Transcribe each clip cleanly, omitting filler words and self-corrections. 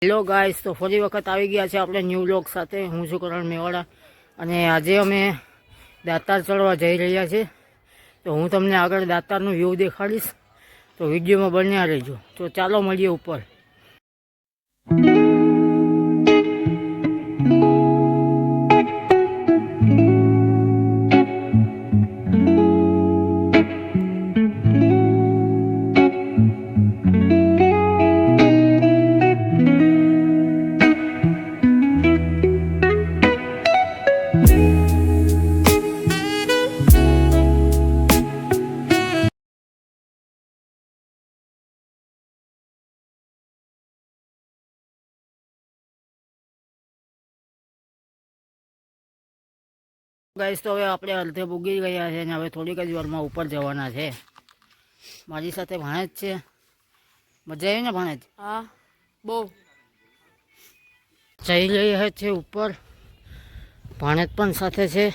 Hello guys, તો ફરી વખત આવી ગયા છે આપણે ન્યૂ વ્લોગ સાથે. હું છું કરણ મેવાડા અને આજે અમે દાતાર ચડવા જઈ રહ્યા છીએ. તો હું તમને આગળ દાતારનું વ્યૂ દેખાડીશ, તો વિડીયોમાં બન્યા રહેજો. તો ચાલો મળીએ ઉપર. ગાઈસ, તો હવે આપણે અડધે પૂગી ગયા છે અને હવે થોડીક જ વારમાં ઉપર જવાના છે. મારી સાથે ભાણેજ છે. મજા આવી ને ભાણેજ? હા, બહુ. જઈ રહ્યા છે ઉપર. ભાણેજ પણ સાથે છે.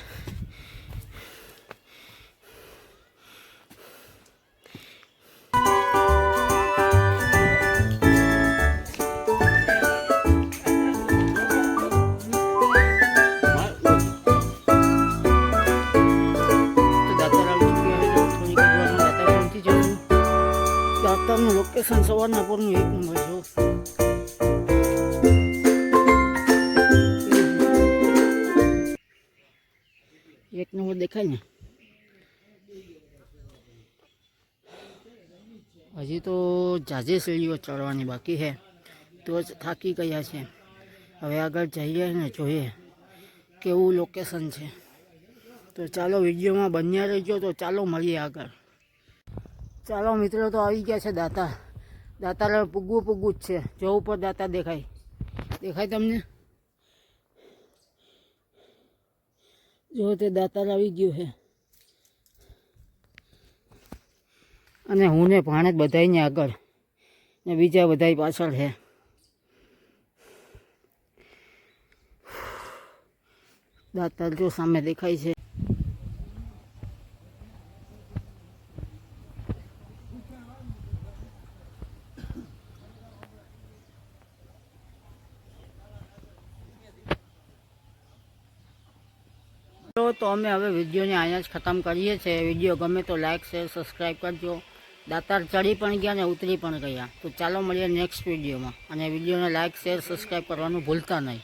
દાતારનું લોકેશન સવારના પરનું એક નંબર જો. એક નંબર દેખાય ને. હજી તો જાજે સીડીઓ ચડવાની બાકી છે, તો જ થાકી ગયા છે. હવે આગળ જઈએ ને જોઈએ કેવું લોકેશન છે. તો ચાલો વિડીયોમાં બન્યા રહેજો. તો ચાલો મળીએ આગળ. ચાલો મિત્રો, તો આવી ગયા છે દાતાર. દાતાર પૂગવું જ છે. જો ઉપર દાતાર દેખાય તમને? જો તે દાતાર આવી ગયું છે. અને હું ને ભાણેજ બધાઈને આગળ ને બીજા બધાય પાછળ છે. દાતાર જો સામે દેખાય છે. તો અમે હવે વિડીયોને અહીંયા જ ખતમ કરીએ છીએ. વિડીયો ગમે તો લાઈક શેર સબસ્ક્રાઈબ કરજો. દાતાર ચડી પણ ગયા ને ઉતરી પણ ગયા. તો ચાલો મળીએ નેક્સ્ટ વિડીયોમાં. અને વિડીયોને લાઈક શેર સબસ્ક્રાઈબ કરવાનું ભૂલતા નહીં.